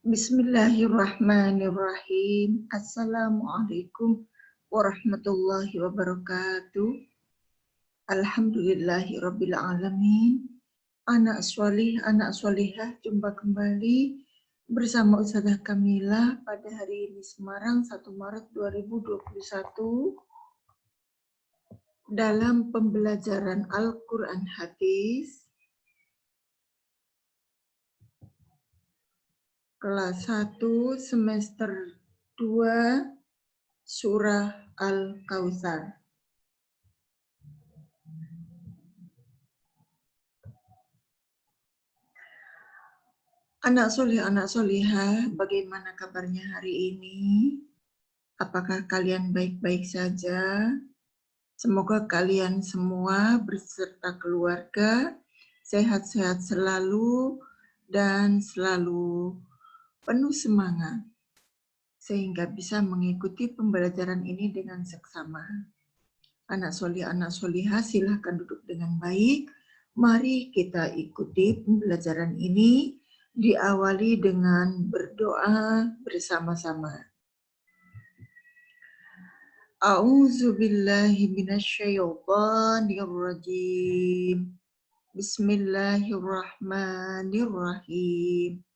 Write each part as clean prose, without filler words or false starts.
Bismillahirrahmanirrahim. Assalamualaikum warahmatullahi wabarakatuh. Alhamdulillahirabbil alamin. Anak solihah, jumpa kembali bersama Ustazah Kamila pada hari ini Semarang 1 Maret 2021 dalam pembelajaran Al-Quran Hadis kelas 1 semester 2 surah Al-Kautsar. Anak solihah, bagaimana kabarnya hari ini? Apakah kalian baik-baik saja? Semoga kalian semua beserta keluarga sehat-sehat selalu dan selalu penuh semangat sehingga bisa mengikuti pembelajaran ini dengan seksama. Anak solihah, silahkan duduk dengan baik. Mari kita ikuti pembelajaran ini diawali dengan berdoa bersama-sama. A'udzu billahi minasyaitonir rajim. Bismillahirrahmanirrahim.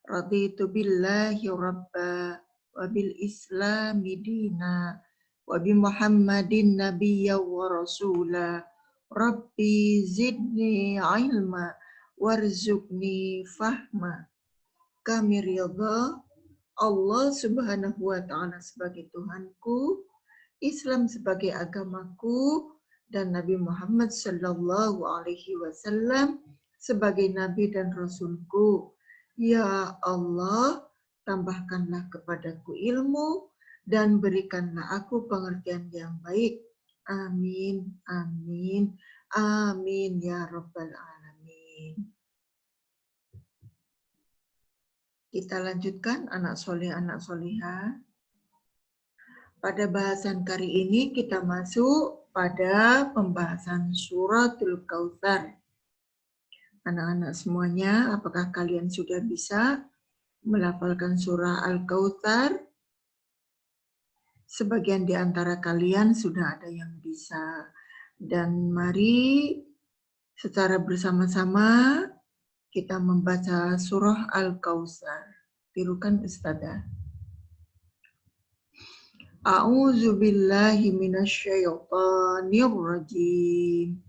Raditu billahi rabba wa bil islami dina wa bi Muhammadin nabiyya wa rasula. Rabbi zidni ilma warzuqni fahma. Kami ridha Allah Subhanahu wa taala sebagai Tuhanku, Islam sebagai agamaku, dan Nabi Muhammad sallallahu alaihi wasallam sebagai nabi dan rasulku. Ya Allah, tambahkanlah kepadaku ilmu dan berikanlah aku pengertian yang baik. Amin, amin, amin ya rabbal alamin. Kita lanjutkan anak solihah. Pada bahasan kali ini kita masuk pada pembahasan suratul Kautsar. Anak-anak semuanya, apakah kalian sudah bisa melafalkan surah Al-Kautsar? Sebagian di antara kalian sudah ada yang bisa. Dan mari secara bersama-sama kita membaca surah Al-Kautsar. Tirukan Ustazah. A'udzu billahi minasyaitonir rajim.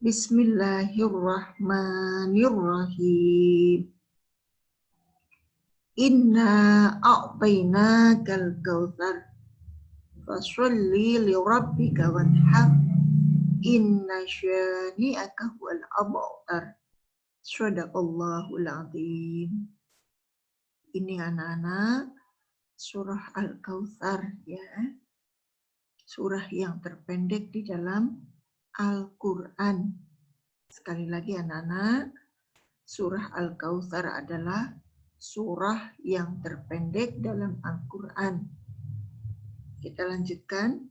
Bismillahirrahmanirrahim. Inna a'tainakal kautsar fasholli li rabbika wanhar. Inna syani'aka huwal abtar. Shadaqallahul azim. Ini anak-anak surah Al-Kautsar ya. Surah yang terpendek di dalam Al-Quran. Sekali lagi anak-anak, surah Al-Kautsar adalah surah yang terpendek dalam Al-Quran. Kita lanjutkan.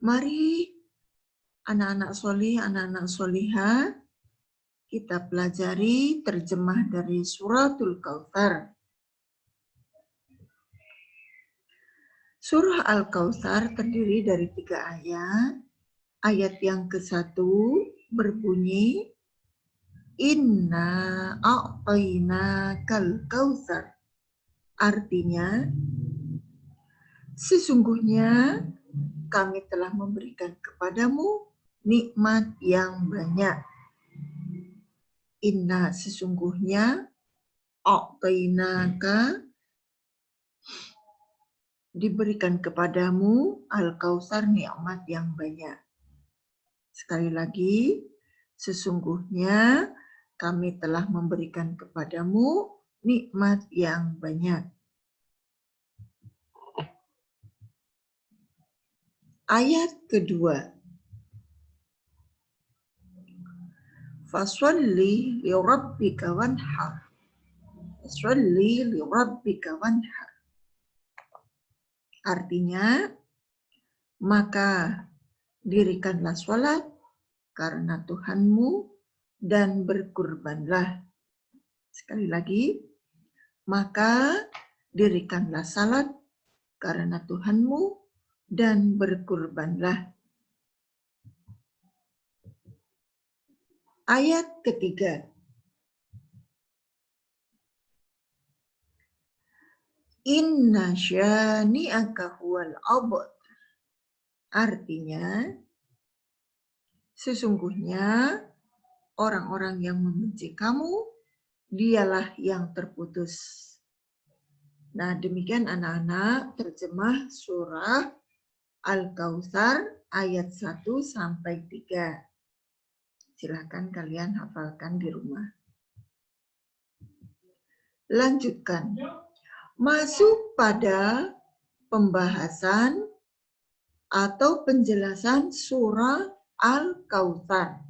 Mari anak-anak solih, anak-anak solihah, kita pelajari terjemah dari suratul Kautsar. Surah Al-Kautsar terdiri dari 3 ayat. Ayat yang ke-1 berbunyi, Inna a'tainakal kautsar. Artinya, sesungguhnya kami telah memberikan kepadamu nikmat yang banyak. Inna sesungguhnya, a'tainaka diberikan kepadamu Al-Kautsar nikmat yang banyak. Sekali lagi, sesungguhnya kami telah memberikan kepadamu nikmat yang banyak. Ayat kedua. Fasholli li rabbika wanhar. Fasholli li rabbika wanhar. Artinya, maka dirikanlah sholat karena Tuhanmu dan berkurbanlah. Sekali lagi, maka dirikanlah salat karena Tuhanmu dan berkurbanlah. Ayat ketiga. Inna syani'aka huwal abtar. Artinya, sesungguhnya orang-orang yang membenci kamu, dialah yang terputus. Nah, demikian anak-anak terjemah surah Al-Kautsar ayat 1 sampai 3. Silakan kalian hafalkan di rumah. Lanjutkan. Masuk pada pembahasan atau penjelasan surah Al-Kautsar.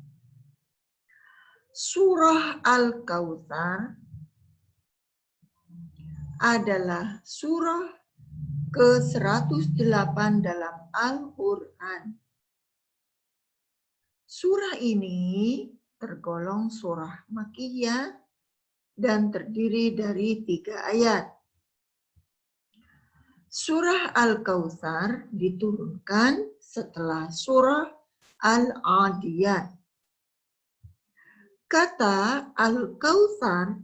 Surah Al-Kautsar adalah surah ke-108 dalam Al-Quran. Surah ini tergolong surah Makkiyah dan terdiri dari 3 ayat. Surah Al-Kautsar diturunkan setelah surah Al-Adiyat. Kata Al-Kautsar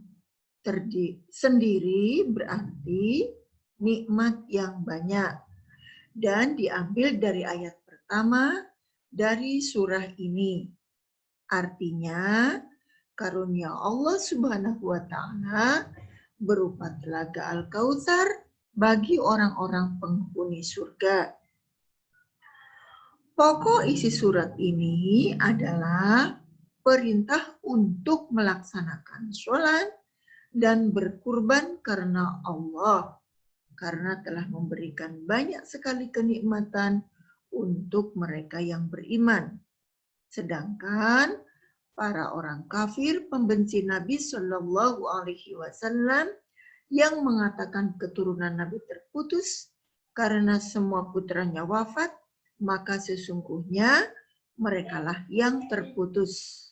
sendiri berarti nikmat yang banyak dan diambil dari ayat pertama dari surah ini. Artinya, karunia Allah Subhanahu wa Ta'ala berupa telaga Al-Kautsar bagi orang-orang penghuni surga. Pokok isi surat ini adalah perintah untuk melaksanakan sholat dan berkurban karena Allah, karena telah memberikan banyak sekali kenikmatan untuk mereka yang beriman. Sedangkan para orang kafir pembenci Nabi Shallallahu Alaihi Wasallam yang mengatakan keturunan Nabi terputus karena semua putranya wafat, maka sesungguhnya merekalah yang terputus.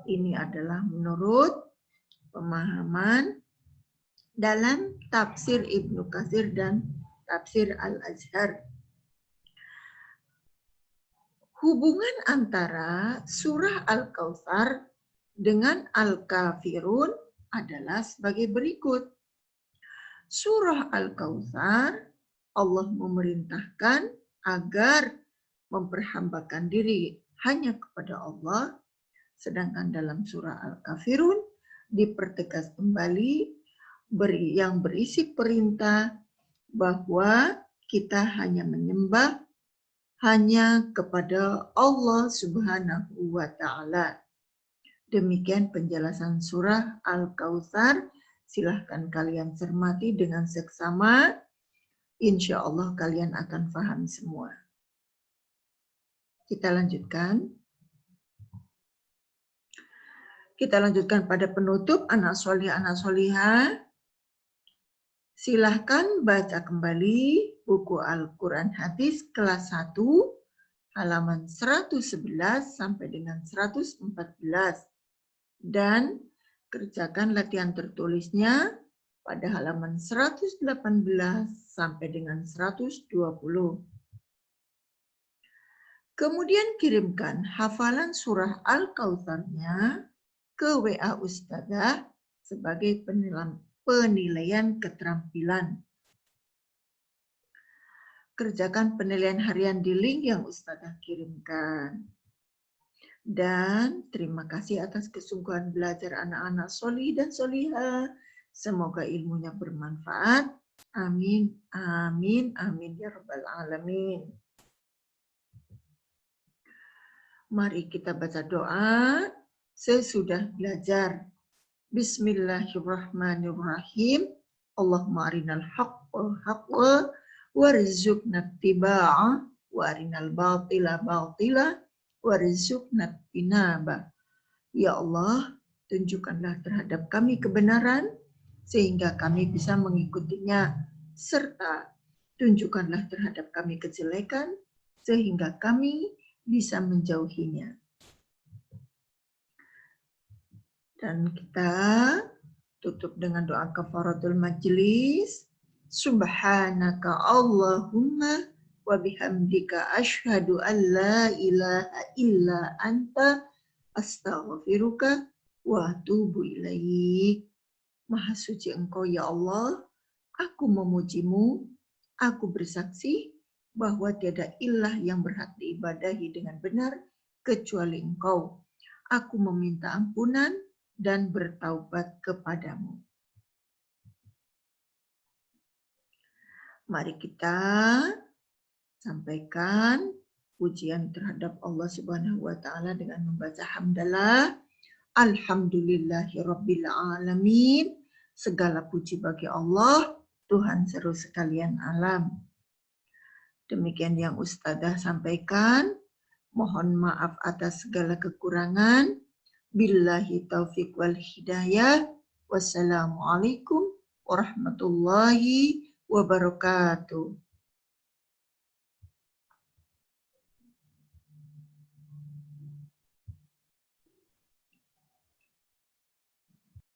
Ini adalah menurut pemahaman dalam tafsir Ibnu Katsir dan tafsir Al-Azhar. Hubungan antara surah Al-Kautsar dengan Al-Kafirun adalah sebagai berikut. Surah Al-Kautsar, Allah memerintahkan agar memperhambakan diri hanya kepada Allah, sedangkan dalam surah Al-Kafirun dipertegas kembali yang berisi perintah bahwa kita hanya menyembah hanya kepada Allah Subhanahu wa Ta'ala. Demikian penjelasan surah Al-Kautsar. Silahkan kalian cermati dengan seksama. Insya Allah kalian akan paham semua. Kita lanjutkan. Kita lanjutkan pada penutup anak solihah. Silahkan baca kembali buku Al-Quran Hadis kelas 1 halaman 111 sampai dengan 114 dan kerjakan latihan tertulisnya pada halaman 118 sampai dengan 120. Kemudian kirimkan hafalan surah Al-Kautsarnya ke WA Ustadzah sebagai penilaian keterampilan. Kerjakan penilaian harian di link yang Ustadzah kirimkan. Dan terima kasih atas kesungguhan belajar anak-anak solih dan solihah. Semoga ilmunya bermanfaat. Amin, amin, amin ya rabbal alamin. Mari kita baca doa sesudah belajar. Bismillahirrahmanirrahim. Allahumma arinal haqqa haqqa warzuqna ittiba'ah wa arinal batila batila warzuqna ijtinaba. Ya Allah, tunjukkanlah terhadap kami kebenaran sehingga kami bisa mengikutinya, serta tunjukkanlah terhadap kami kejelekan sehingga kami bisa menjauhinya. Dan kita Tutup dengan doa kafaratul majlis. Subhanaka Allahumma wa bihamdika asyhadu an la ilaha illa anta astaghfiruka wa atubu ilaik. Maha suci Engkau ya Allah, aku memujimu, aku bersaksi bahwa tiada ilah yang berhak diibadahi dengan benar kecuali Engkau. Aku meminta ampunan dan bertaubat kepadamu. Mari kita sampaikan pujian terhadap Allah Subhanahu wa taala dengan membaca hamdalah. Alhamdulillahirabbil alamin. Segala puji bagi Allah, Tuhan seru sekalian alam. Demikian yang Ustazah sampaikan. Mohon maaf atas segala kekurangan. Billahi taufiq wal hidayah. Wassalamualaikum warahmatullahi wabarakatuh.